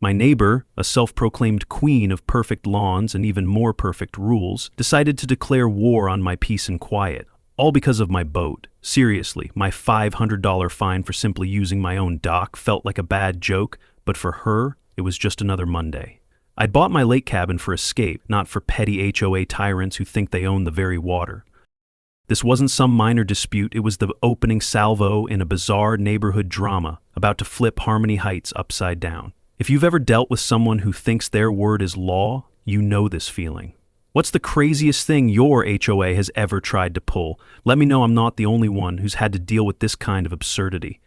My neighbor, a self-proclaimed queen of perfect lawns and even more perfect rules, decided to declare war on my peace and quiet, all because of my boat. Seriously, my $500 fine for simply using my own dock felt like a bad joke, but for her, it was just another Monday. I'd bought my lake cabin for escape, not for petty HOA tyrants who think they own the very water. This wasn't some minor dispute, it was the opening salvo in a bizarre neighborhood drama about to flip Harmony Heights upside down. If you've ever dealt with someone who thinks their word is law, you know this feeling. What's the craziest thing your HOA has ever tried to pull? Let me know I'm not the only one who's had to deal with this kind of absurdity.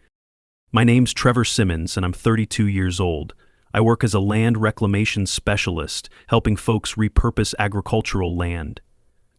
My name's Trevor Simmons, and I'm 32 years old. I work as a land reclamation specialist, helping folks repurpose agricultural land.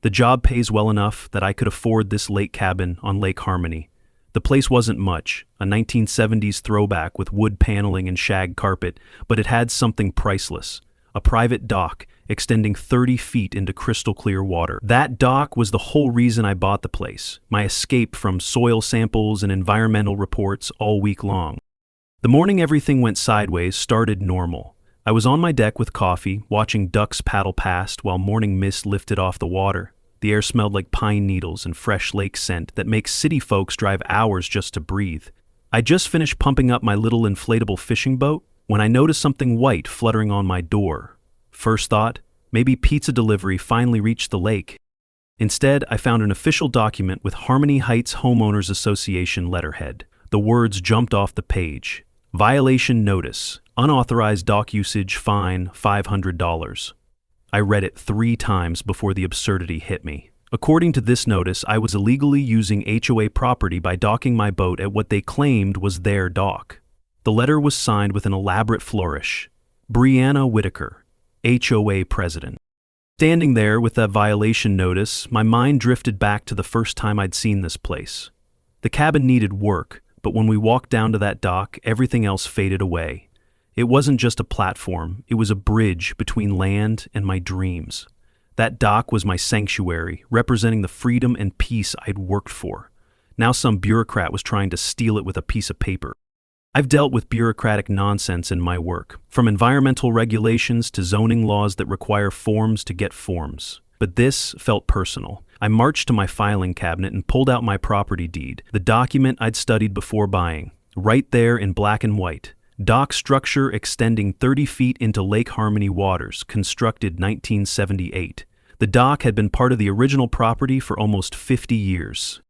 The job pays well enough that I could afford this lake cabin on Lake Harmony. The place wasn't much, a 1970s throwback with wood paneling and shag carpet, but it had something priceless. A private dock extending 30 feet into crystal clear water. That dock was the whole reason I bought the place, my escape from soil samples and environmental reports all week long. The morning everything went sideways started normal. I was on my deck with coffee, watching ducks paddle past while morning mist lifted off the water. The air smelled like pine needles and fresh lake scent that makes city folks drive hours just to breathe. I just finished pumping up my little inflatable fishing boat when I noticed something white fluttering on my door. First thought, maybe pizza delivery finally reached the lake. Instead, I found an official document with Harmony Heights Homeowners Association letterhead. The words jumped off the page. Violation notice. Unauthorized dock usage, fine, $500. I read it 3 times before the absurdity hit me. According to this notice, I was illegally using HOA property by docking my boat at what they claimed was their dock. The letter was signed with an elaborate flourish. Brianna Whitaker, HOA President. Standing there with that violation notice, my mind drifted back to the first time I'd seen this place. The cabin needed work, but when we walked down to that dock, everything else faded away. It wasn't just a platform, it was a bridge between land and my dreams. That dock was my sanctuary, representing the freedom and peace I'd worked for. Now some bureaucrat was trying to steal it with a piece of paper. I've dealt with bureaucratic nonsense in my work, from environmental regulations to zoning laws that require forms to get forms. But this felt personal. I marched to my filing cabinet and pulled out my property deed, the document I'd studied before buying. Right there in black and white. Dock structure extending 30 feet into Lake Harmony waters, constructed 1978. The dock had been part of the original property for almost 50 years.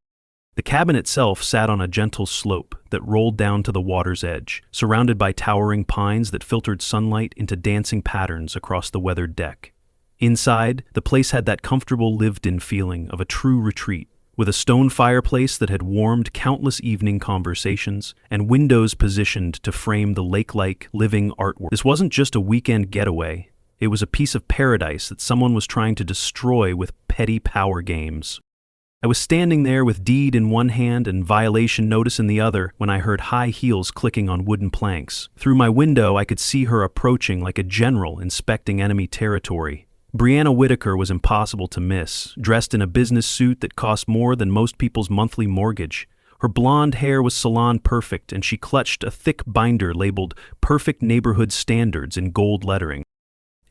The cabin itself sat on a gentle slope that rolled down to the water's edge, surrounded by towering pines that filtered sunlight into dancing patterns across the weathered deck. Inside, the place had that comfortable lived-in feeling of a true retreat, with a stone fireplace that had warmed countless evening conversations and windows positioned to frame the lake-like living artwork. This wasn't just a weekend getaway. It was a piece of paradise that someone was trying to destroy with petty power games. I was standing there with deed in one hand and violation notice in the other when I heard high heels clicking on wooden planks. Through my window, I could see her approaching like a general inspecting enemy territory. Brianna Whitaker was impossible to miss, dressed in a business suit that cost more than most people's monthly mortgage. Her blonde hair was salon perfect, and she clutched a thick binder labeled Perfect Neighborhood Standards in gold lettering.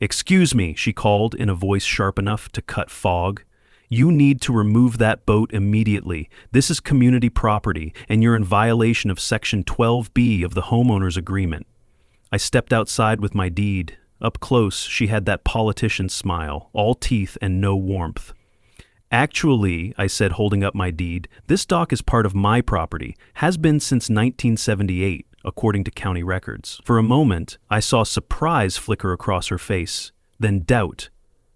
"Excuse me," she called in a voice sharp enough to cut fog. "You need to remove that boat immediately. This is community property, and you're in violation of Section 12B of the homeowner's agreement." I stepped outside with my deed. Up close, she had that politician smile, all teeth and no warmth. "Actually," I said, holding up my deed, "this dock is part of my property, has been since 1978, according to county records." For a moment, I saw surprise flicker across her face, then doubt,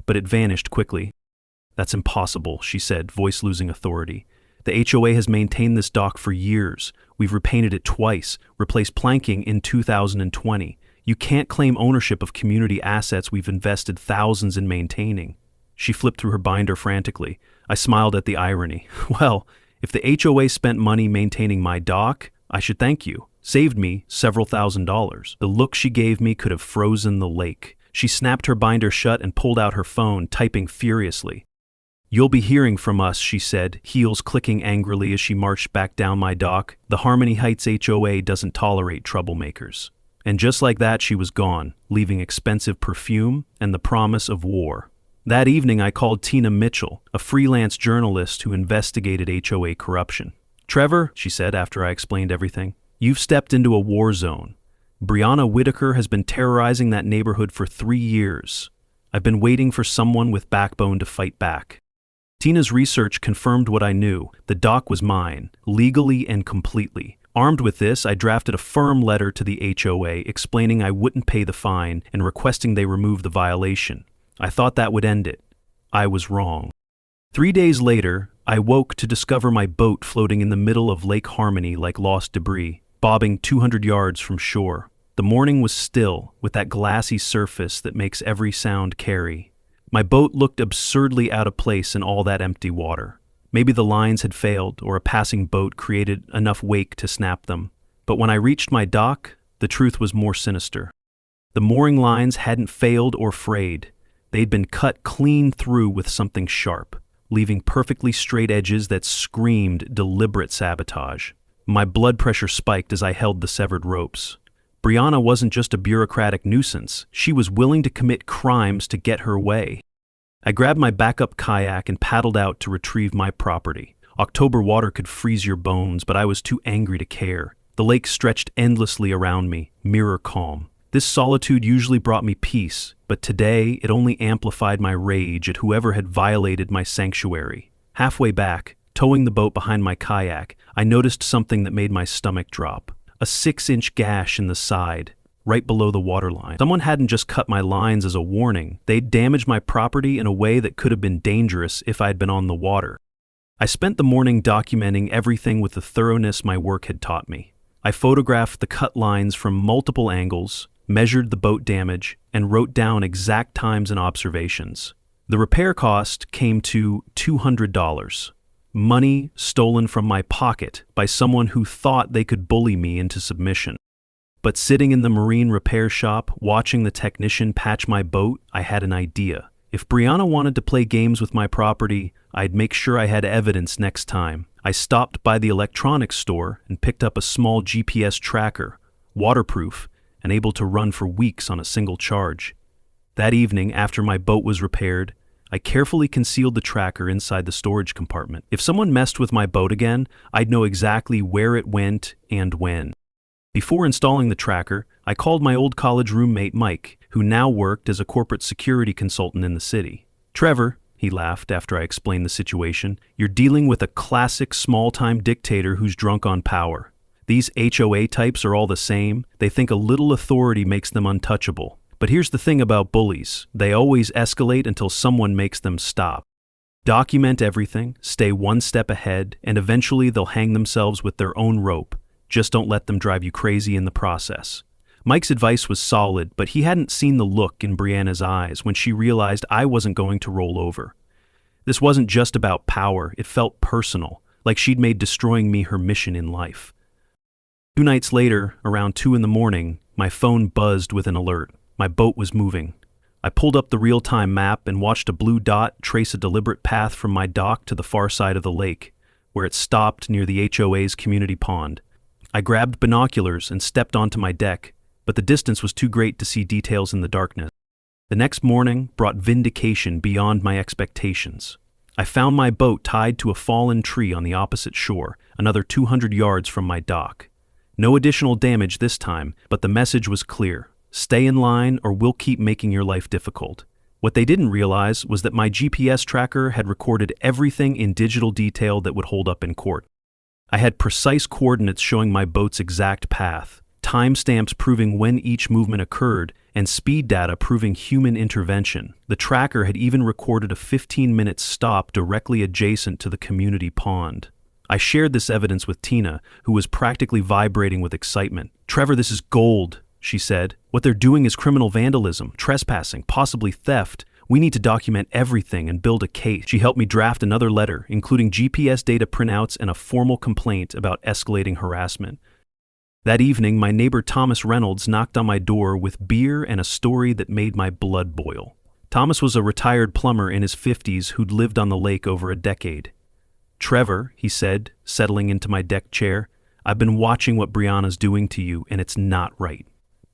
but it vanished quickly. "That's impossible," she said, voice losing authority. "The HOA has maintained this dock for years. We've repainted it twice, replaced planking in 2020. You can't claim ownership of community assets we've invested thousands in maintaining." She flipped through her binder frantically. I smiled at the irony. Well, if the HOA spent money maintaining my dock, I should thank you. Saved me several $1,000s. The look she gave me could have frozen the lake. She snapped her binder shut and pulled out her phone, typing furiously. "You'll be hearing from us," she said, heels clicking angrily as she marched back down my dock. "The Harmony Heights HOA doesn't tolerate troublemakers." And just like that, she was gone, leaving expensive perfume and the promise of war. That evening, I called Tina Mitchell, a freelance journalist who investigated HOA corruption. "Trevor," she said after I explained everything, "you've stepped into a war zone. Brianna Whitaker has been terrorizing that neighborhood for 3 years. I've been waiting for someone with backbone to fight back." Tina's research confirmed what I knew. The dock was mine, legally and completely. Armed with this, I drafted a firm letter to the HOA explaining I wouldn't pay the fine and requesting they remove the violation. I thought that would end it. I was wrong. 3 days later, I woke to discover my boat floating in the middle of Lake Harmony like lost debris, bobbing 200 yards from shore. The morning was still, with that glassy surface that makes every sound carry. My boat looked absurdly out of place in all that empty water. Maybe the lines had failed, or a passing boat created enough wake to snap them. But when I reached my dock, the truth was more sinister. The mooring lines hadn't failed or frayed. They'd been cut clean through with something sharp, leaving perfectly straight edges that screamed deliberate sabotage. My blood pressure spiked as I held the severed ropes. Brianna wasn't just a bureaucratic nuisance. She was willing to commit crimes to get her way. I grabbed my backup kayak and paddled out to retrieve my property. October water could freeze your bones, but I was too angry to care. The lake stretched endlessly around me, mirror calm. This solitude usually brought me peace, but today it only amplified my rage at whoever had violated my sanctuary. Halfway back, towing the boat behind my kayak, I noticed something that made my stomach drop. A 6-inch gash in the side, right below the waterline. Someone hadn't just cut my lines as a warning. They'd damaged my property in a way that could have been dangerous if I'd been on the water. I spent the morning documenting everything with the thoroughness my work had taught me. I photographed the cut lines from multiple angles, measured the boat damage, and wrote down exact times and observations. The repair cost came to $200. Money stolen from my pocket by someone who thought they could bully me into submission. But sitting in the marine repair shop, watching the technician patch my boat, I had an idea. If Brianna wanted to play games with my property, I'd make sure I had evidence next time. I stopped by the electronics store and picked up a small GPS tracker, waterproof, and able to run for weeks on a single charge. That evening, after my boat was repaired, I carefully concealed the tracker inside the storage compartment. If someone messed with my boat again, I'd know exactly where it went and when. Before installing the tracker, I called my old college roommate Mike, who now worked as a corporate security consultant in the city. "Trevor," he laughed after I explained the situation, "you're dealing with a classic small-time dictator who's drunk on power. These HOA types are all the same. They think a little authority makes them untouchable. But here's the thing about bullies. They always escalate until someone makes them stop. Document everything, stay one step ahead, and eventually they'll hang themselves with their own rope. Just don't let them drive you crazy in the process." Mike's advice was solid, but he hadn't seen the look in Brianna's eyes when she realized I wasn't going to roll over. This wasn't just about power, it felt personal, like she'd made destroying me her mission in life. 2 nights later, around 2 in the morning, my phone buzzed with an alert. My boat was moving. I pulled up the real-time map and watched a blue dot trace a deliberate path from my dock to the far side of the lake, where it stopped near the HOA's community pond. I grabbed binoculars and stepped onto my deck, but the distance was too great to see details in the darkness. The next morning brought vindication beyond my expectations. I found my boat tied to a fallen tree on the opposite shore, another 200 yards from my dock. No additional damage this time, but the message was clear. Stay in line or we'll keep making your life difficult. What they didn't realize was that my GPS tracker had recorded everything in digital detail that would hold up in court. I had precise coordinates showing my boat's exact path, timestamps proving when each movement occurred, and speed data proving human intervention. The tracker had even recorded a 15-minute stop directly adjacent to the community pond. I shared this evidence with Tina, who was practically vibrating with excitement. "Trevor, this is gold," she said. "What they're doing is criminal vandalism, trespassing, possibly theft. We need to document everything and build a case." She helped me draft another letter, including GPS data printouts and a formal complaint about escalating harassment. That evening, my neighbor Thomas Reynolds knocked on my door with beer and a story that made my blood boil. Thomas was a retired plumber in his 50s who'd lived on the lake over a decade. "Trevor," he said, settling into my deck chair, "I've been watching what Brianna's doing to you, and it's not right.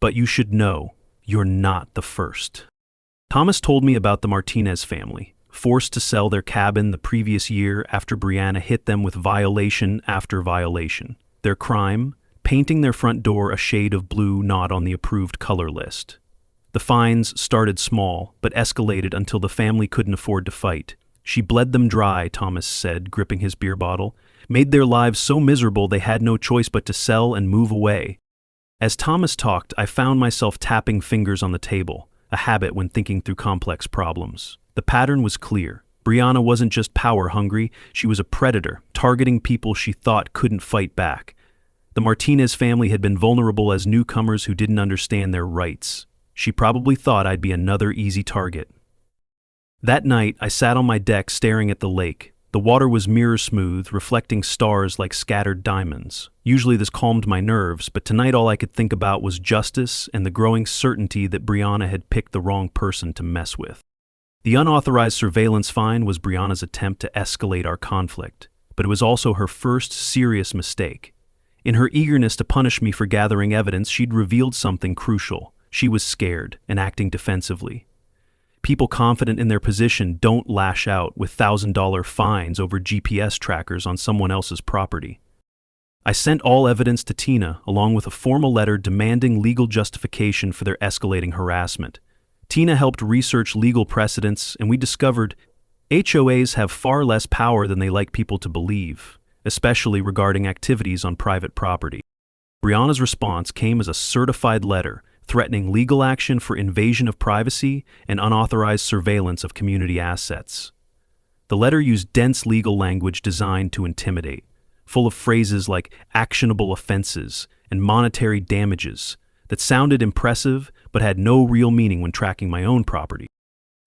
But you should know, you're not the first. Thomas told me about the Martinez family, forced to sell their cabin the previous year after Brianna hit them with violation after violation. Their crime? Painting their front door a shade of blue not on the approved color list. The fines started small, but escalated until the family couldn't afford to fight. She bled them dry, Thomas said, gripping his beer bottle, made their lives so miserable they had no choice but to sell and move away. As Thomas talked, I found myself tapping fingers on the table, a habit when thinking through complex problems. The pattern was clear. Brianna wasn't just power-hungry, she was a predator, targeting people she thought couldn't fight back. The Martinez family had been vulnerable as newcomers who didn't understand their rights. She probably thought I'd be another easy target. That night, I sat on my deck staring at the lake. The water was mirror-smooth, reflecting stars like scattered diamonds. Usually this calmed my nerves, but tonight all I could think about was justice and the growing certainty that Brianna had picked the wrong person to mess with. The unauthorized surveillance fine was Brianna's attempt to escalate our conflict, but it was also her first serious mistake. In her eagerness to punish me for gathering evidence, she'd revealed something crucial. She was scared and acting defensively. People confident in their position don't lash out with $1,000 fines over GPS trackers on someone else's property. I sent all evidence to Tina, along with a formal letter demanding legal justification for their escalating harassment. Tina helped research legal precedents, and we discovered HOAs have far less power than they like people to believe, especially regarding activities on private property. Brianna's response came as a certified letter threatening legal action for invasion of privacy and unauthorized surveillance of community assets. The letter used dense legal language designed to intimidate, full of phrases like actionable offenses and monetary damages that sounded impressive but had no real meaning when tracking my own property.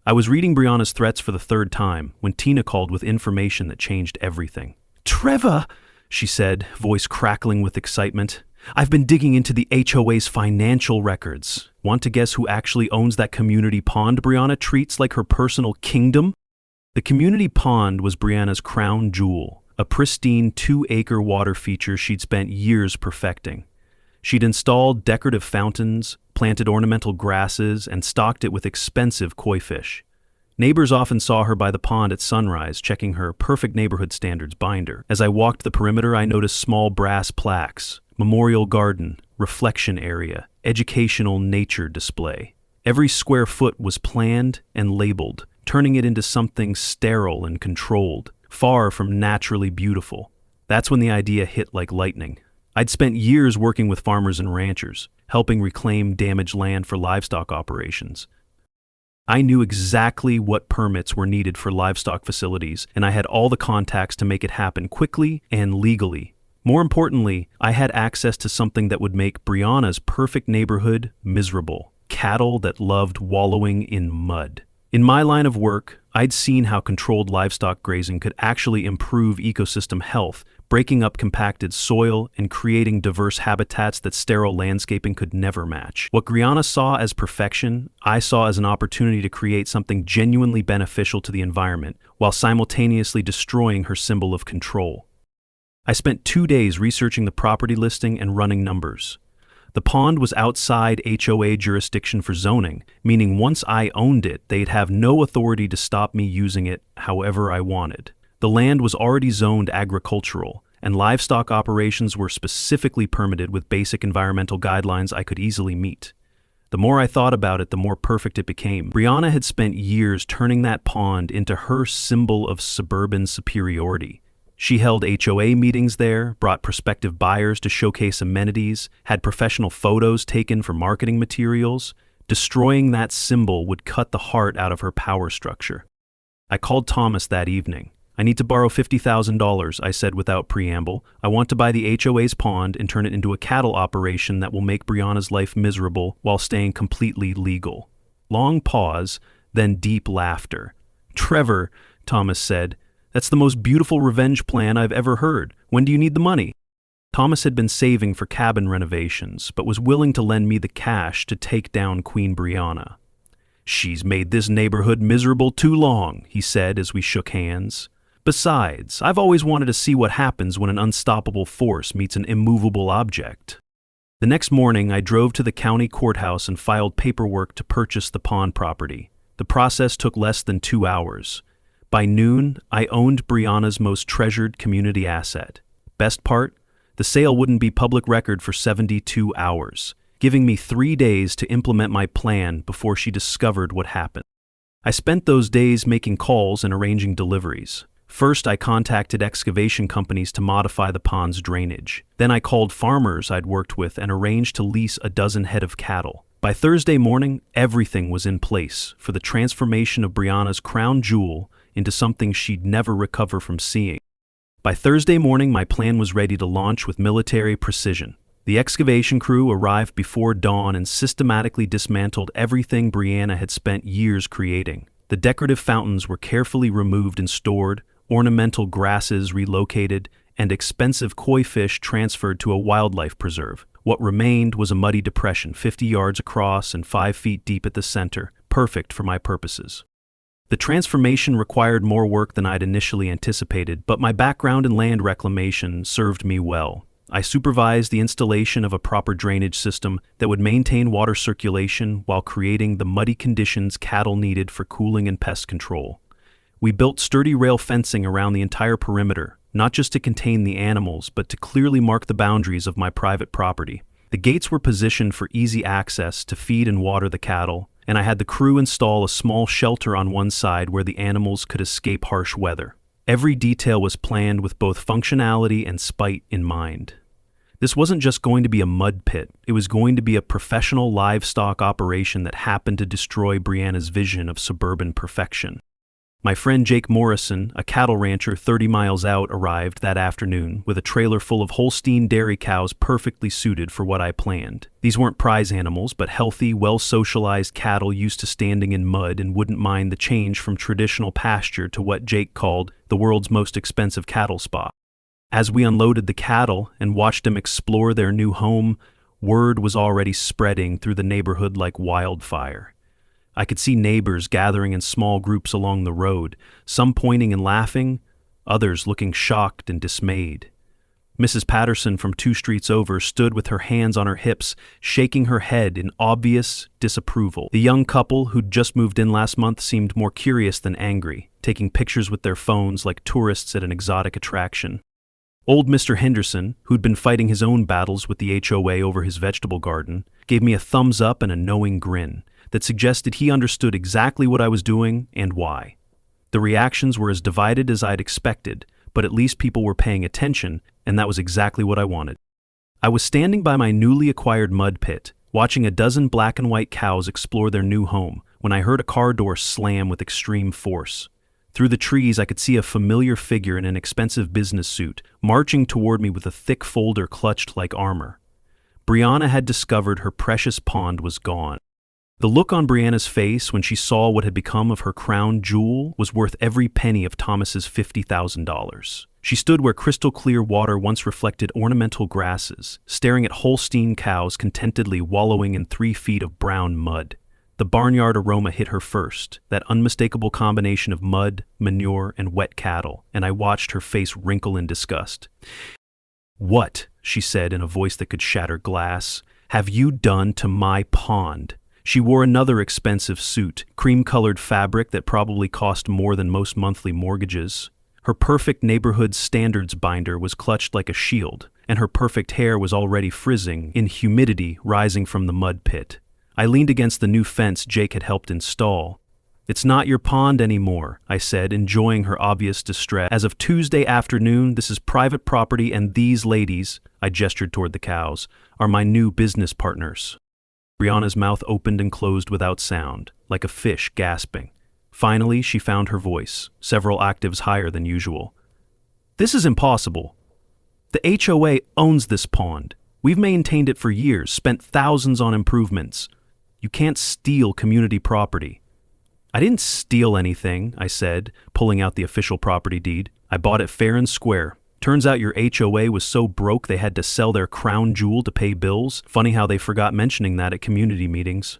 I was reading Brianna's threats for the third time when Tina called with information that changed everything. "Trevor," she said, voice crackling with excitement, "I've been digging into the HOA's financial records. Want to guess who actually owns that community pond Brianna treats like her personal kingdom?" The community pond was Brianna's crown jewel, a pristine 2-acre water feature she'd spent years perfecting. She'd installed decorative fountains, planted ornamental grasses, and stocked it with expensive koi fish. Neighbors often saw her by the pond at sunrise, checking her perfect neighborhood standards binder. As I walked the perimeter, I noticed small brass plaques, memorial garden, reflection area, educational nature display. Every square foot was planned and labeled, turning it into something sterile and controlled, far from naturally beautiful. That's when the idea hit like lightning. I'd spent years working with farmers and ranchers, helping reclaim damaged land for livestock operations. I knew exactly what permits were needed for livestock facilities, and I had all the contacts to make it happen quickly and legally. More importantly, I had access to something that would make Brianna's perfect neighborhood miserable: cattle that loved wallowing in mud. In my line of work, I'd seen how controlled livestock grazing could actually improve ecosystem health, breaking up compacted soil and creating diverse habitats that sterile landscaping could never match. What Brianna saw as perfection, I saw as an opportunity to create something genuinely beneficial to the environment, while simultaneously destroying her symbol of control. I spent 2 days researching the property listing and running numbers. The pond was outside HOA jurisdiction for zoning, meaning once I owned it, they'd have no authority to stop me using it however I wanted. The land was already zoned agricultural, and livestock operations were specifically permitted with basic environmental guidelines I could easily meet. The more I thought about it, the more perfect it became. Brianna had spent years turning that pond into her symbol of suburban superiority. She held HOA meetings there, brought prospective buyers to showcase amenities, had professional photos taken for marketing materials. Destroying that symbol would cut the heart out of her power structure. I called Thomas that evening. "I need to borrow $50,000, I said without preamble. "I want to buy the HOA's pond and turn it into a cattle operation that will make Brianna's life miserable while staying completely legal." Long pause, then deep laughter. "Trevor," Thomas said, "that's the most beautiful revenge plan I've ever heard. When do you need the money?" Thomas had been saving for cabin renovations, but was willing to lend me the cash to take down Queen Brianna. "She's made this neighborhood miserable too long," he said as we shook hands. "Besides, I've always wanted to see what happens when an unstoppable force meets an immovable object." The next morning, I drove to the county courthouse and filed paperwork to purchase the pond property. The process took less than 2 hours. By noon, I owned Brianna's most treasured community asset. Best part? The sale wouldn't be public record for 72 hours, giving me 3 days to implement my plan before she discovered what happened. I spent those days making calls and arranging deliveries. First, I contacted excavation companies to modify the pond's drainage. Then I called farmers I'd worked with and arranged to lease a dozen head of cattle. By Thursday morning, everything was in place for the transformation of Brianna's crown jewel into something she'd never recover from seeing. By Thursday morning, my plan was ready to launch with military precision. The excavation crew arrived before dawn and systematically dismantled everything Brianna had spent years creating. The decorative fountains were carefully removed and stored, ornamental grasses relocated, and expensive koi fish transferred to a wildlife preserve. What remained was a muddy depression 50 yards across and 5 feet deep at the center, perfect for my purposes. The transformation required more work than I'd initially anticipated, but my background in land reclamation served me well. I supervised the installation of a proper drainage system that would maintain water circulation while creating the muddy conditions cattle needed for cooling and pest control. We built sturdy rail fencing around the entire perimeter, not just to contain the animals, but to clearly mark the boundaries of my private property. The gates were positioned for easy access to feed and water the cattle, and I had the crew install a small shelter on one side where the animals could escape harsh weather. Every detail was planned with both functionality and spite in mind. This wasn't just going to be a mud pit, it was going to be a professional livestock operation that happened to destroy Brianna's vision of suburban perfection. My friend Jake Morrison, a cattle rancher 30 miles out, arrived that afternoon with a trailer full of Holstein dairy cows perfectly suited for what I planned. These weren't prize animals, but healthy, well-socialized cattle used to standing in mud and wouldn't mind the change from traditional pasture to what Jake called the world's most expensive cattle spot. As we unloaded the cattle and watched them explore their new home, word was already spreading through the neighborhood like wildfire. I could see neighbors gathering in small groups along the road, some pointing and laughing, others looking shocked and dismayed. Mrs. Patterson from 2 streets over stood with her hands on her hips, shaking her head in obvious disapproval. The young couple who'd just moved in last month seemed more curious than angry, taking pictures with their phones like tourists at an exotic attraction. Old Mr. Henderson, who'd been fighting his own battles with the HOA over his vegetable garden, gave me a thumbs up and a knowing grin that suggested he understood exactly what I was doing and why. The reactions were as divided as I'd expected, but at least people were paying attention, and that was exactly what I wanted. I was standing by my newly acquired mud pit, watching a dozen black and white cows explore their new home, when I heard a car door slam with extreme force. Through the trees, I could see a familiar figure in an expensive business suit, marching toward me with a thick folder clutched like armor. Brianna had discovered her precious pond was gone. The look on Brianna's face when she saw what had become of her crown jewel was worth every penny of Thomas's $50,000. She stood where crystal-clear water once reflected ornamental grasses, staring at Holstein cows contentedly wallowing in 3 feet of brown mud. The barnyard aroma hit her first, that unmistakable combination of mud, manure, and wet cattle, and I watched her face wrinkle in disgust. "What," she said in a voice that could shatter glass, "have you done to my pond?" She wore another expensive suit, cream-colored fabric that probably cost more than most monthly mortgages. Her perfect neighborhood standards binder was clutched like a shield, and her perfect hair was already frizzing in humidity rising from the mud pit. I leaned against the new fence Jake had helped install. "It's not your pond anymore," I said, enjoying her obvious distress. "As of Tuesday afternoon, this is private property, and these ladies," I gestured toward the cows, "are my new business partners." Brianna's mouth opened and closed without sound, like a fish gasping. Finally, she found her voice, several octaves higher than usual. "This is impossible. The HOA owns this pond. We've maintained it for years, spent thousands on improvements. You can't steal community property." "I didn't steal anything," I said, pulling out the official property deed. "I bought it fair and square. Turns out your HOA was so broke they had to sell their crown jewel to pay bills. Funny how they forgot mentioning that at community meetings."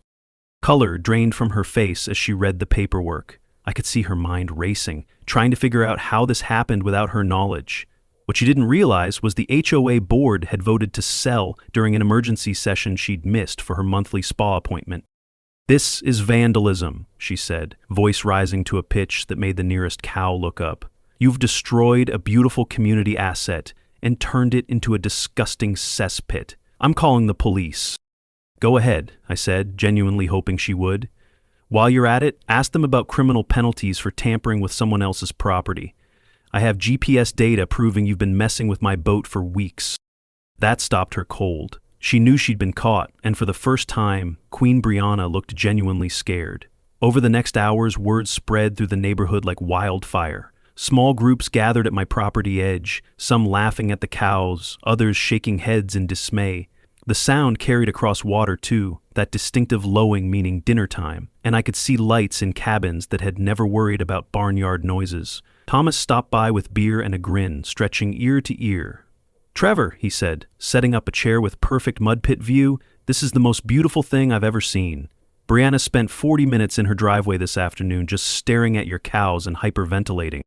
Color drained from her face as she read the paperwork. I could see her mind racing, trying to figure out how this happened without her knowledge. What she didn't realize was the HOA board had voted to sell during an emergency session she'd missed for her monthly spa appointment. "This is vandalism," she said, voice rising to a pitch that made the nearest cow look up. "You've destroyed a beautiful community asset and turned it into a disgusting cesspit. I'm calling the police." "Go ahead," I said, genuinely hoping she would. "While you're at it, ask them about criminal penalties for tampering with someone else's property. I have GPS data proving you've been messing with my boat for weeks." That stopped her cold. She knew she'd been caught, and for the first time, Queen Brianna looked genuinely scared. Over the next hours, word spread through the neighborhood like wildfire. Small groups gathered at my property edge, some laughing at the cows, others shaking heads in dismay. The sound carried across water too, that distinctive lowing meaning dinner time, and I could see lights in cabins that had never worried about barnyard noises. Thomas stopped by with beer and a grin, stretching ear to ear. "Trevor," he said, setting up a chair with perfect mud pit view, "this is the most beautiful thing I've ever seen. Brianna spent 40 minutes in her driveway this afternoon just staring at your cows and hyperventilating."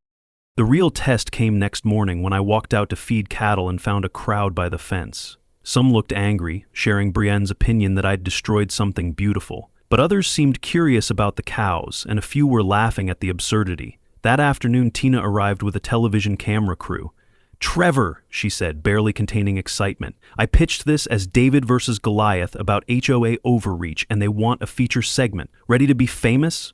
The real test came next morning when I walked out to feed cattle and found a crowd by the fence. Some looked angry, sharing Brienne's opinion that I'd destroyed something beautiful, but others seemed curious about the cows, and a few were laughing at the absurdity. That afternoon, Tina arrived with a television camera crew. "Trevor," she said, barely containing excitement, "I pitched this as David versus Goliath about HOA overreach, and they want a feature segment. Ready to be famous?"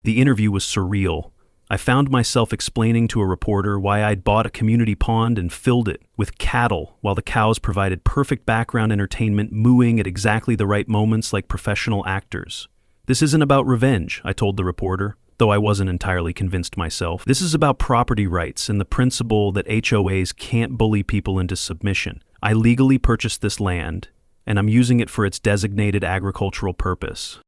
The interview was surreal. I found myself explaining to a reporter why I'd bought a community pond and filled it with cattle, while the cows provided perfect background entertainment, mooing at exactly the right moments like professional actors. "This isn't about revenge," I told the reporter, though I wasn't entirely convinced myself. "This is about property rights and the principle that HOAs can't bully people into submission. I legally purchased this land, and I'm using it for its designated agricultural purpose."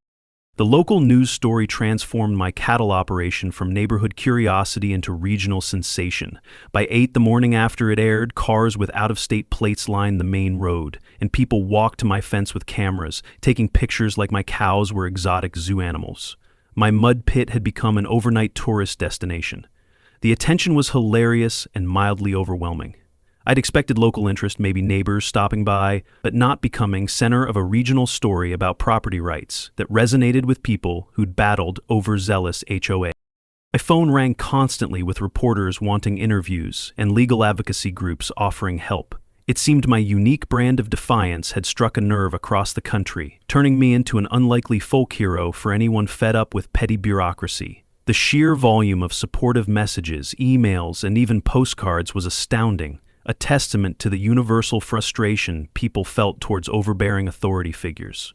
The local news story transformed my cattle operation from neighborhood curiosity into regional sensation. By 8 the morning after it aired, cars with out-of-state plates lined the main road, and people walked to my fence with cameras, taking pictures like my cows were exotic zoo animals. My mud pit had become an overnight tourist destination. The attention was hilarious and mildly overwhelming. I'd expected local interest, maybe neighbors stopping by, but not becoming center of a regional story about property rights that resonated with people who'd battled overzealous HOA. My phone rang constantly with reporters wanting interviews and legal advocacy groups offering help. It seemed my unique brand of defiance had struck a nerve across the country, turning me into an unlikely folk hero for anyone fed up with petty bureaucracy. The sheer volume of supportive messages, emails, and even postcards was astounding, a testament to the universal frustration people felt towards overbearing authority figures.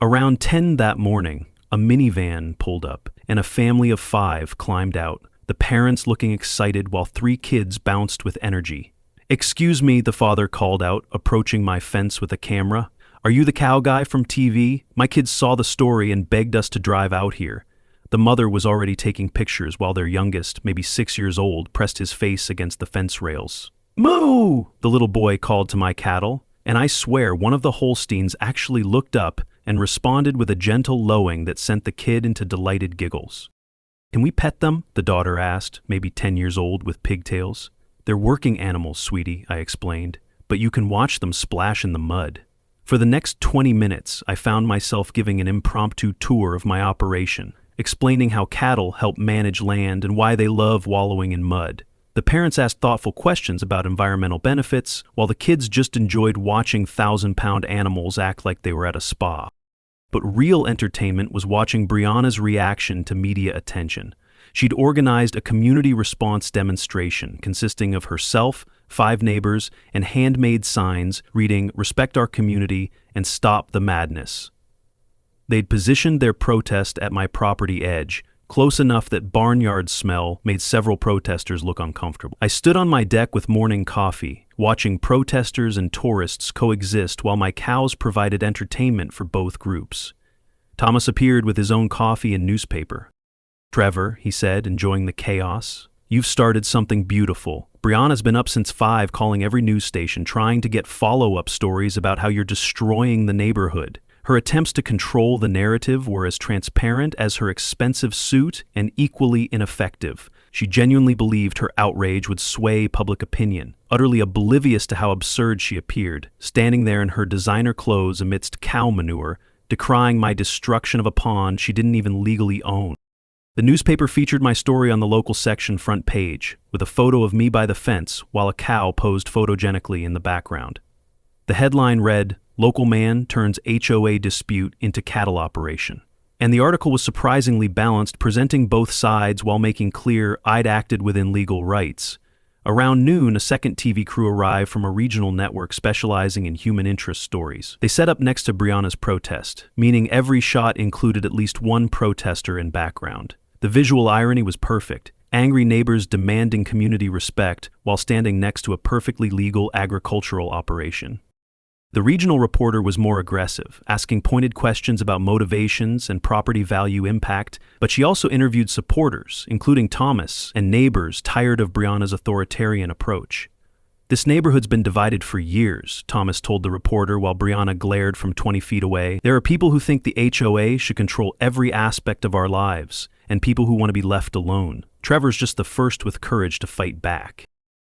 Around 10 that morning, a minivan pulled up, and a family of 5 climbed out, the parents looking excited while 3 kids bounced with energy. "Excuse me," the father called out, approaching my fence with a camera. "Are you the cow guy from TV? My kids saw the story and begged us to drive out here." The mother was already taking pictures while their youngest, maybe 6 years old, pressed his face against the fence rails. "Moo!" the little boy called to my cattle, and I swear one of the Holsteins actually looked up and responded with a gentle lowing that sent the kid into delighted giggles. "Can we pet them?" the daughter asked, maybe 10 years old with pigtails. "They're working animals, sweetie," I explained, "but you can watch them splash in the mud." For the next 20 minutes, I found myself giving an impromptu tour of my operation, explaining how cattle help manage land and why they love wallowing in mud. The parents asked thoughtful questions about environmental benefits, while the kids just enjoyed watching 1,000-pound animals act like they were at a spa. But real entertainment was watching Brianna's reaction to media attention. She'd organized a community response demonstration consisting of herself, 5 neighbors, and handmade signs reading "Respect our community" and "Stop the madness." They'd positioned their protest at my property edge, close enough that barnyard smell made several protesters look uncomfortable. I stood on my deck with morning coffee, watching protesters and tourists coexist while my cows provided entertainment for both groups. Thomas appeared with his own coffee and newspaper. "Trevor," he said, enjoying the chaos, "you've started something beautiful. Brianna's been up since 5 calling every news station trying to get follow-up stories about how you're destroying the neighborhood. Her attempts to control the narrative were as transparent as her expensive suit and equally ineffective. She genuinely believed her outrage would sway public opinion, utterly oblivious to how absurd she appeared, standing there in her designer clothes amidst cow manure, decrying my destruction of a pond she didn't even legally own. The newspaper featured my story on the local section front page, with a photo of me by the fence while a cow posed photogenically in the background. The headline read, "Local man turns HOA dispute into cattle operation." And the article was surprisingly balanced, presenting both sides while making clear I'd acted within legal rights. Around noon, a second TV crew arrived from a regional network specializing in human interest stories. They set up next to Brianna's protest, meaning every shot included at least one protester in background. The visual irony was perfect. Angry neighbors demanding community respect while standing next to a perfectly legal agricultural operation. The regional reporter was more aggressive, asking pointed questions about motivations and property value impact, but she also interviewed supporters, including Thomas, and neighbors tired of Brianna's authoritarian approach. "This neighborhood's been divided for years," Thomas told the reporter while Brianna glared from 20 feet away. "There are people who think the HOA should control every aspect of our lives, and people who want to be left alone. Trevor's just the first with courage to fight back."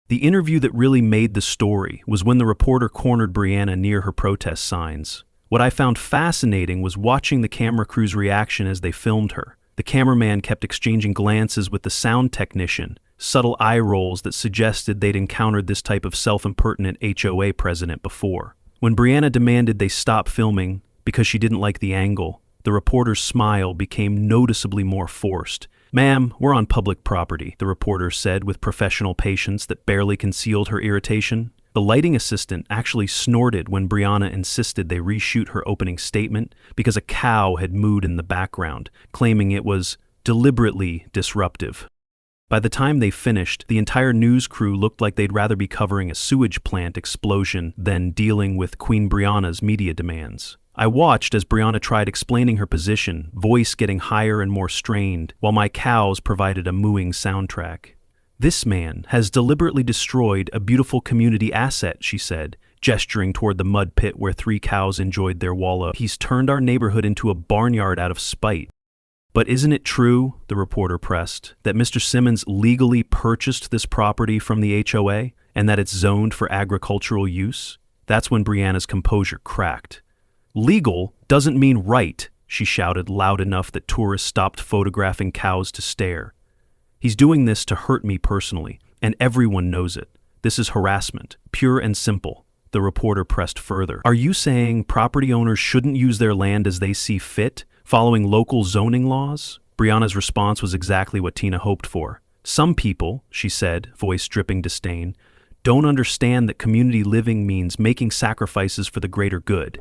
The interview that really made the story was when the reporter cornered Brianna near her protest signs. What I found fascinating was watching the camera crew's reaction as they filmed her. The cameraman kept exchanging glances with the sound technician, subtle eye rolls that suggested they'd encountered this type of self-impertinent HOA president before. When Brianna demanded they stop filming because she didn't like the angle, the reporter's smile became noticeably more forced. "Ma'am, we're on public property," the reporter said with professional patience that barely concealed her irritation. The lighting assistant actually snorted when Brianna insisted they reshoot her opening statement because a cow had mooed in the background, claiming it was deliberately disruptive. By the time they finished, the entire news crew looked like they'd rather be covering a sewage plant explosion than dealing with Queen Brianna's media demands. I watched as Brianna tried explaining her position, voice getting higher and more strained, while my cows provided a mooing soundtrack. "This man has deliberately destroyed a beautiful community asset," she said, gesturing toward the mud pit where 3 cows enjoyed their wallow. "He's turned our neighborhood into a barnyard out of spite." "But isn't it true," the reporter pressed, "that Mr. Simmons legally purchased this property from the HOA and that it's zoned for agricultural use?" That's when Brianna's composure cracked. "Legal doesn't mean right," she shouted loud enough that tourists stopped photographing cows to stare. "He's doing this to hurt me personally, and everyone knows it. This is harassment, pure and simple." The reporter pressed further. "Are you saying property owners shouldn't use their land as they see fit, following local zoning laws?" Brianna's response was exactly what Tina hoped for. "Some people," she said, voice dripping disdain, "don't understand that community living means making sacrifices for the greater good.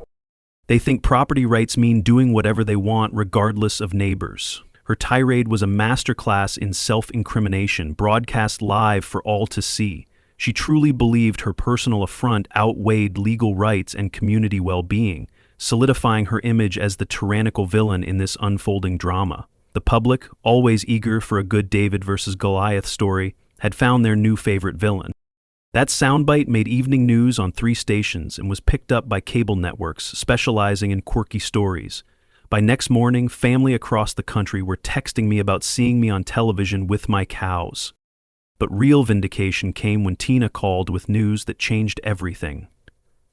They think property rights mean doing whatever they want regardless of neighbors." Her tirade was a masterclass in self-incrimination, broadcast live for all to see. She truly believed her personal affront outweighed legal rights and community well-being, solidifying her image as the tyrannical villain in this unfolding drama. The public, always eager for a good David versus Goliath story, had found their new favorite villain. That soundbite made evening news on 3 stations and was picked up by cable networks specializing in quirky stories. By next morning, family across the country were texting me about seeing me on television with my cows. But real vindication came when Tina called with news that changed everything.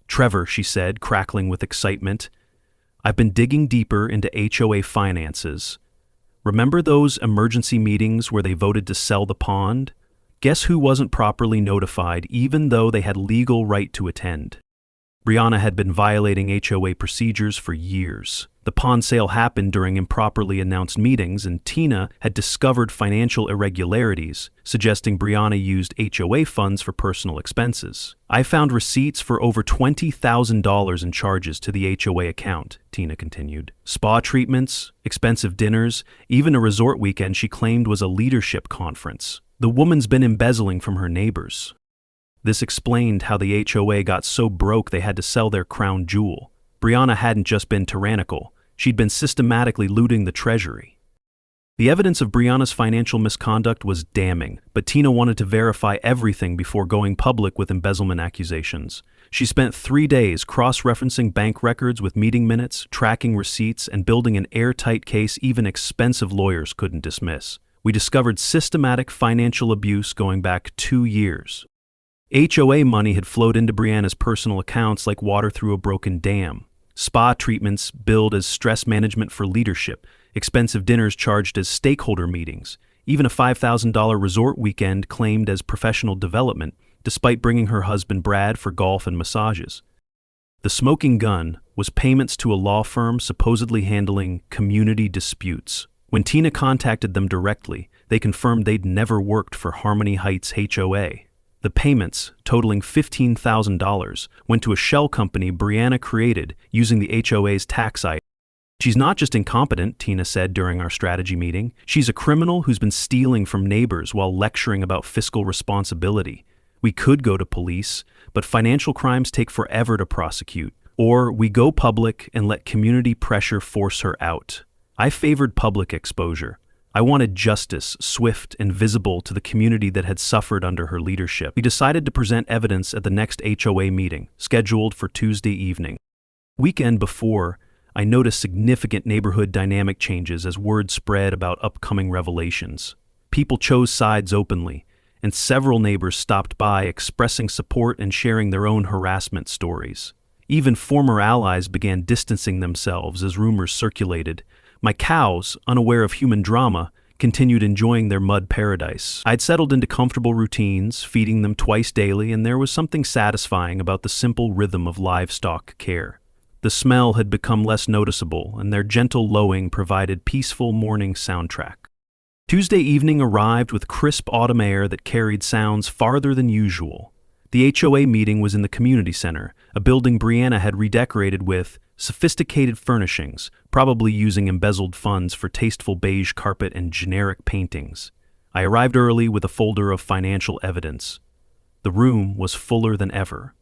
"Trevor," she said, crackling with excitement, "I've been digging deeper into HOA finances. Remember those emergency meetings where they voted to sell the pond? Guess who wasn't properly notified even though they had legal right to attend?" Brianna had been violating HOA procedures for years. The pond sale happened during improperly announced meetings, and Tina had discovered financial irregularities, suggesting Brianna used HOA funds for personal expenses. "I found receipts for over $20,000 in charges to the HOA account," Tina continued. "Spa treatments, expensive dinners, even a resort weekend she claimed was a leadership conference. The woman's been embezzling from her neighbors." This explained how the HOA got so broke they had to sell their crown jewel. Brianna hadn't just been tyrannical, she'd been systematically looting the treasury. The evidence of Brianna's financial misconduct was damning, but Tina wanted to verify everything before going public with embezzlement accusations. She spent 3 days cross-referencing bank records with meeting minutes, tracking receipts, and building an airtight case even expensive lawyers couldn't dismiss. We discovered systematic financial abuse going back 2 years. HOA money had flowed into Brianna's personal accounts like water through a broken dam. Spa treatments billed as stress management for leadership, expensive dinners charged as stakeholder meetings, even a $5,000 resort weekend claimed as professional development, despite bringing her husband Brad for golf and massages. The smoking gun was payments to a law firm supposedly handling community disputes. When Tina contacted them directly, they confirmed they'd never worked for Harmony Heights HOA. The payments, totaling $15,000, went to a shell company Brianna created using the HOA's tax ID. She's not just incompetent, Tina said during our strategy meeting. She's a criminal who's been stealing from neighbors while lecturing about fiscal responsibility. We could go to police, but financial crimes take forever to prosecute. Or we go public and let community pressure force her out. I favored public exposure. I wanted justice, swift and visible to the community that had suffered under her leadership. We decided to present evidence at the next HOA meeting, scheduled for Tuesday evening. Weekend before, I noticed significant neighborhood dynamic changes as word spread about upcoming revelations. People chose sides openly, and several neighbors stopped by expressing support and sharing their own harassment stories. Even former allies began distancing themselves as rumors circulated. My cows, unaware of human drama, continued enjoying their mud paradise. I'd settled into comfortable routines, feeding them twice daily, and there was something satisfying about the simple rhythm of livestock care. The smell had become less noticeable, and their gentle lowing provided peaceful morning soundtrack. Tuesday evening arrived with crisp autumn air that carried sounds farther than usual. The HOA meeting was in the community center, a building Brianna had redecorated with sophisticated furnishings, probably using embezzled funds for tasteful beige carpet and generic paintings. I arrived early with a folder of financial evidence. The room was fuller than ever,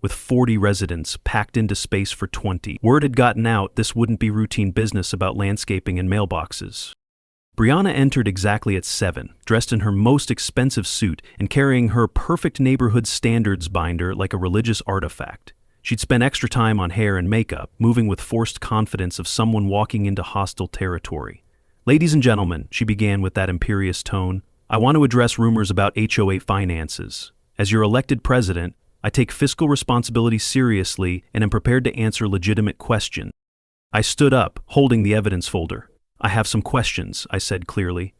with 40 residents packed into space for 20. Word had gotten out this wouldn't be routine business about landscaping and mailboxes. Brianna entered exactly at 7, dressed in her most expensive suit and carrying her perfect neighborhood standards binder like a religious artifact. She'd spent extra time on hair and makeup, moving with forced confidence of someone walking into hostile territory. Ladies and gentlemen, she began with that imperious tone, I want to address rumors about HOA finances. As your elected president, I take fiscal responsibility seriously and am prepared to answer legitimate questions. I stood up, holding the evidence folder. I have some questions, I said clearly.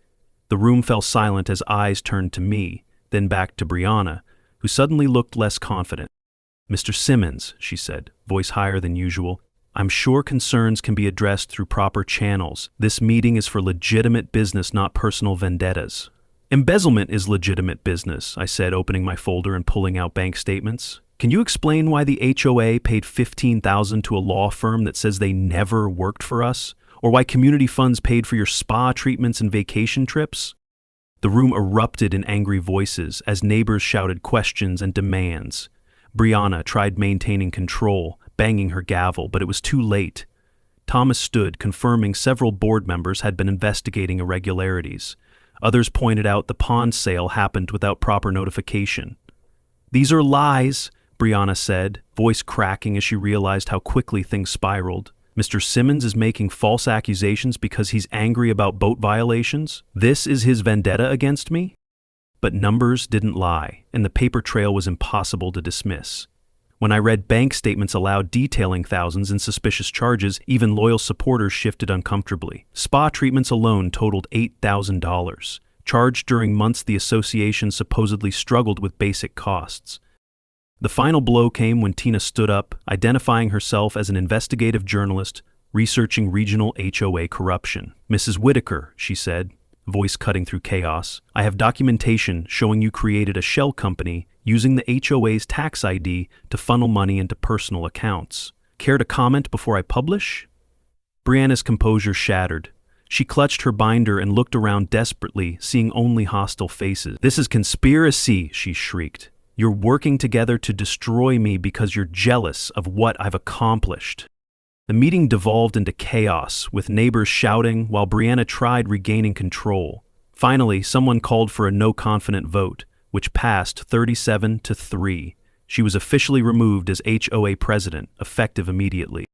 The room fell silent as eyes turned to me, then back to Brianna, who suddenly looked less confident. Mr. Simmons, she said, voice higher than usual, I'm sure concerns can be addressed through proper channels. This meeting is for legitimate business, not personal vendettas. Embezzlement is legitimate business, I said, opening my folder and pulling out bank statements. Can you explain why the HOA paid $15,000 to a law firm that says they never worked for us? Or why community funds paid for your spa treatments and vacation trips? The room erupted in angry voices as neighbors shouted questions and demands. Brianna tried maintaining control, banging her gavel, but it was too late. Thomas stood, confirming several board members had been investigating irregularities. Others pointed out the pond sale happened without proper notification. These are lies, Brianna said, voice cracking as she realized how quickly things spiraled. Mr. Simmons is making false accusations because he's angry about boat violations? This is his vendetta against me? But numbers didn't lie, and the paper trail was impossible to dismiss. When I read bank statements aloud detailing thousands in suspicious charges, even loyal supporters shifted uncomfortably. Spa treatments alone totaled $8,000, charged during months the association supposedly struggled with basic costs. The final blow came when Tina stood up, identifying herself as an investigative journalist researching regional HOA corruption. Mrs. Whitaker, she said, voice cutting through chaos, I have documentation showing you created a shell company using the HOA's tax ID to funnel money into personal accounts. Care to comment before I publish? Brianna's composure shattered. She clutched her binder and looked around desperately, seeing only hostile faces. This is conspiracy, she shrieked. You're working together to destroy me because you're jealous of what I've accomplished. The meeting devolved into chaos, with neighbors shouting while Brianna tried regaining control. Finally, someone called for a no-confident vote, which passed 37-3. She was officially removed as HOA president, effective immediately.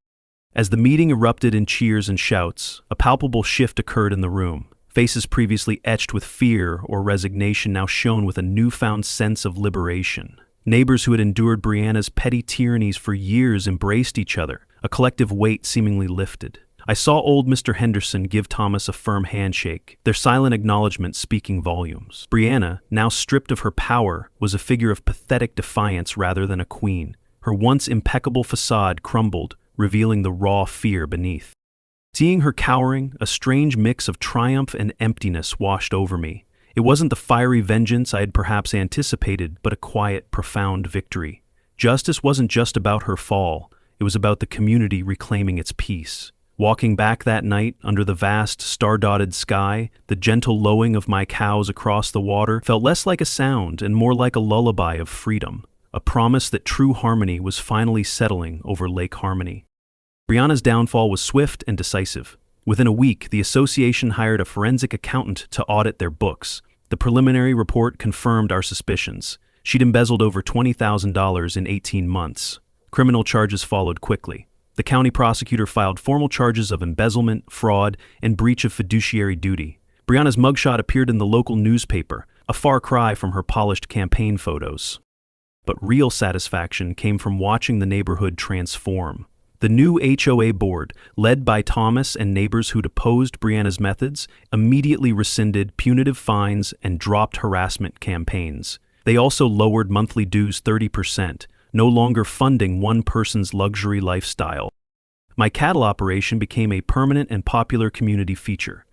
As the meeting erupted in cheers and shouts, a palpable shift occurred in the room. Faces previously etched with fear or resignation now shone with a newfound sense of liberation. Neighbors who had endured Brianna's petty tyrannies for years embraced each other, a collective weight seemingly lifted. I saw old Mr. Henderson give Thomas a firm handshake, their silent acknowledgement speaking volumes. Brianna, now stripped of her power, was a figure of pathetic defiance rather than a queen. Her once impeccable facade crumbled, revealing the raw fear beneath. Seeing her cowering, a strange mix of triumph and emptiness washed over me. It wasn't the fiery vengeance I had perhaps anticipated, but a quiet, profound victory. Justice wasn't just about her fall, it was about the community reclaiming its peace. Walking back that night, under the vast, star-dotted sky, the gentle lowing of my cows across the water felt less like a sound and more like a lullaby of freedom, a promise that true harmony was finally settling over Lake Harmony. Brianna's downfall was swift and decisive. Within a week, the association hired a forensic accountant to audit their books. The preliminary report confirmed our suspicions. She'd embezzled over $20,000 in 18 months. Criminal charges followed quickly. The county prosecutor filed formal charges of embezzlement, fraud, and breach of fiduciary duty. Brianna's mugshot appeared in the local newspaper, a far cry from her polished campaign photos. But real satisfaction came from watching the neighborhood transform. The new HOA board, led by Thomas and neighbors who'd opposed Brianna's methods, immediately rescinded punitive fines and dropped harassment campaigns. They also lowered monthly dues 30%, no longer funding one person's luxury lifestyle. My cattle operation became a permanent and popular community feature.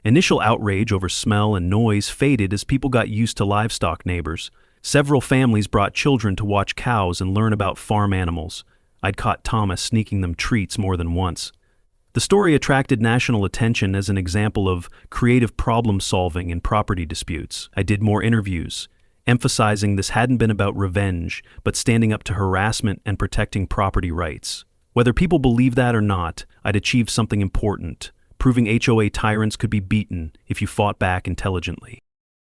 Initial outrage over smell and noise faded as people got used to livestock neighbors. Several families brought children to watch cows and learn about farm animals. I'd caught Thomas sneaking them treats more than once. The story attracted national attention as an example of creative problem solving in property disputes. I did more interviews, emphasizing this hadn't been about revenge, but standing up to harassment and protecting property rights. Whether people believe that or not, I'd achieved something important, proving HOA tyrants could be beaten if you fought back intelligently.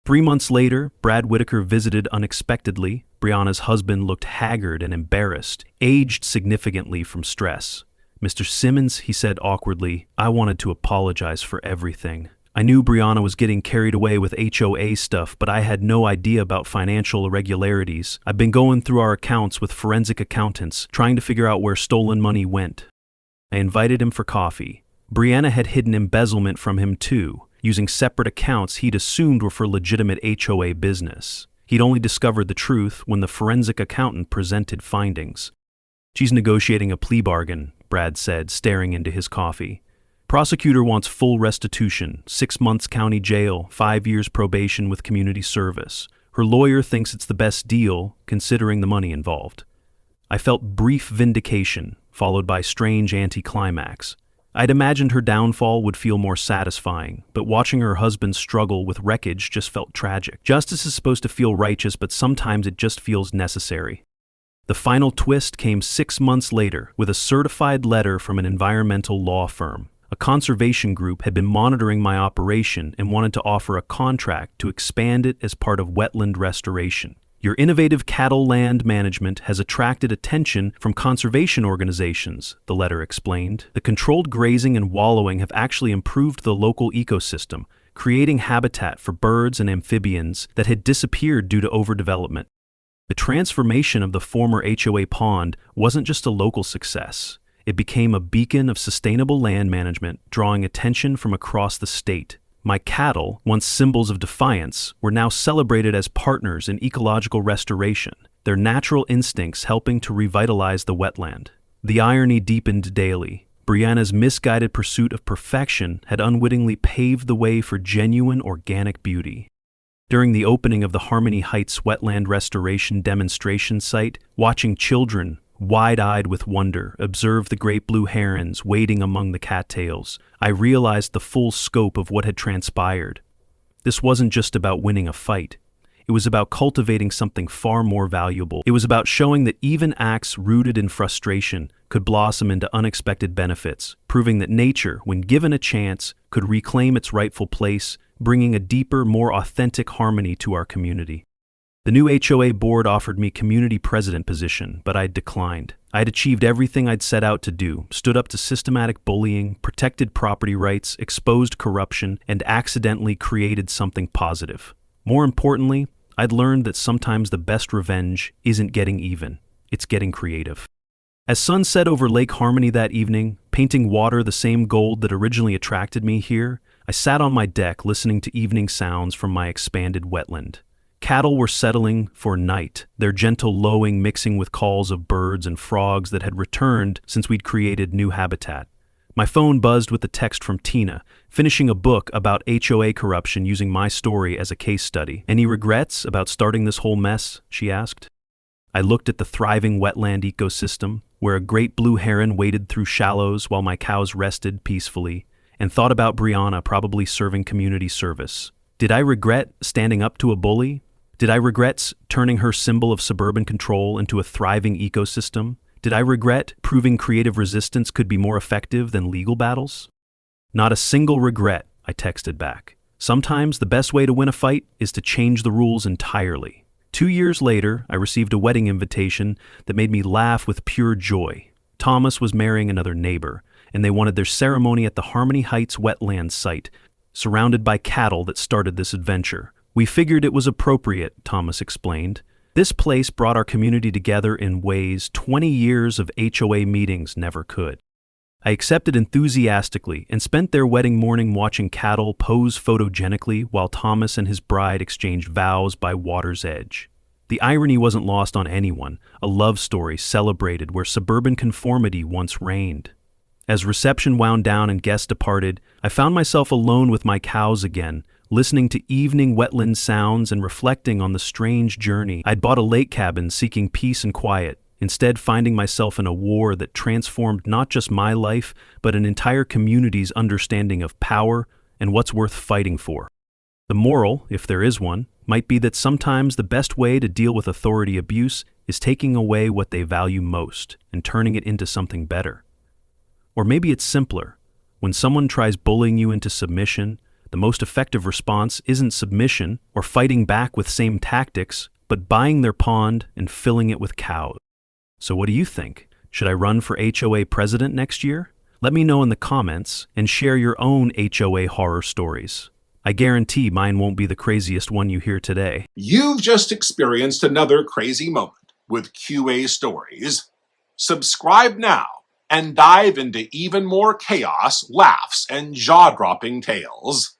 3 months later, Brad Whitaker visited unexpectedly. Brianna's husband looked haggard and embarrassed, aged significantly from stress. "Mr. Simmons," he said awkwardly, "I wanted to apologize for everything. I knew Brianna was getting carried away with HOA stuff, but I had no idea about financial irregularities. I've been going through our accounts with forensic accountants, trying to figure out where stolen money went." I invited him for coffee. Brianna had hidden embezzlement from him too, using separate accounts he'd assumed were for legitimate HOA business. He'd only discovered the truth when the forensic accountant presented findings. "She's negotiating a plea bargain," Brad said, staring into his coffee. "Prosecutor wants full restitution, 6 months county jail, 5 years probation with community service. Her lawyer thinks it's the best deal, considering the money involved." I felt brief vindication, followed by strange anticlimax. I'd imagined her downfall would feel more satisfying, but watching her husband struggle with wreckage just felt tragic. Justice is supposed to feel righteous, but sometimes it just feels necessary. The final twist came 6 months later, with a certified letter from an environmental law firm. A conservation group had been monitoring my operation and wanted to offer a contract to expand it as part of wetland restoration. "Your innovative cattle land management has attracted attention from conservation organizations," the letter explained. "The controlled grazing and wallowing have actually improved the local ecosystem, creating habitat for birds and amphibians that had disappeared due to overdevelopment." The transformation of the former HOA pond wasn't just a local success. It became a beacon of sustainable land management, drawing attention from across the state. My cattle, once symbols of defiance, were now celebrated as partners in ecological restoration, their natural instincts helping to revitalize the wetland. The irony deepened daily. Brianna's misguided pursuit of perfection had unwittingly paved the way for genuine organic beauty. During the opening of the Harmony Heights Wetland Restoration Demonstration Site, watching children, wide-eyed with wonder, observe the great blue herons wading among the cattails, I realized the full scope of what had transpired. This wasn't just about winning a fight. It was about cultivating something far more valuable. It was about showing that even acts rooted in frustration could blossom into unexpected benefits, proving that nature, when given a chance, could reclaim its rightful place, bringing a deeper, more authentic harmony to our community. The new HOA board offered me community president position, but I declined. I had achieved everything I'd set out to do, stood up to systematic bullying, protected property rights, exposed corruption, and accidentally created something positive. More importantly, I'd learned that sometimes the best revenge isn't getting even, it's getting creative. As sun set over Lake Harmony that evening, painting water the same gold that originally attracted me here, I sat on my deck listening to evening sounds from my expanded wetland. Cattle were settling for night, their gentle lowing mixing with calls of birds and frogs that had returned since we'd created new habitat. My phone buzzed with a text from Tina, finishing a book about HOA corruption using my story as a case study. "Any regrets about starting this whole mess?" she asked. I looked at the thriving wetland ecosystem, where a great blue heron waded through shallows while my cows rested peacefully, and thought about Brianna probably serving community service. Did I regret standing up to a bully? Did I regret turning her symbol of suburban control into a thriving ecosystem? Did I regret proving creative resistance could be more effective than legal battles? Not a single regret, I texted back. Sometimes the best way to win a fight is to change the rules entirely. 2 years later, I received a wedding invitation that made me laugh with pure joy. Thomas was marrying another neighbor, and they wanted their ceremony at the Harmony Heights wetland site, surrounded by cattle that started this adventure. "We figured it was appropriate," Thomas explained. "This place brought our community together in ways 20 years of HOA meetings never could." I accepted enthusiastically and spent their wedding morning watching cattle pose photogenically while Thomas and his bride exchanged vows by water's edge. The irony wasn't lost on anyone, a love story celebrated where suburban conformity once reigned. As reception wound down and guests departed, I found myself alone with my cows again, listening to evening wetland sounds and reflecting on the strange journey. I'd bought a lake cabin seeking peace and quiet, instead finding myself in a war that transformed not just my life, but an entire community's understanding of power and what's worth fighting for. The moral, if there is one, might be that sometimes the best way to deal with authority abuse is taking away what they value most and turning it into something better. Or maybe it's simpler. When someone tries bullying you into submission, the most effective response isn't submission or fighting back with same tactics, but buying their pond and filling it with cows. So what do you think? Should I run for HOA president next year? Let me know in the comments and share your own HOA horror stories. I guarantee mine won't be the craziest one you hear today. You've just experienced another crazy moment with QA Stories. Subscribe now and dive into even more chaos, laughs, and jaw-dropping tales.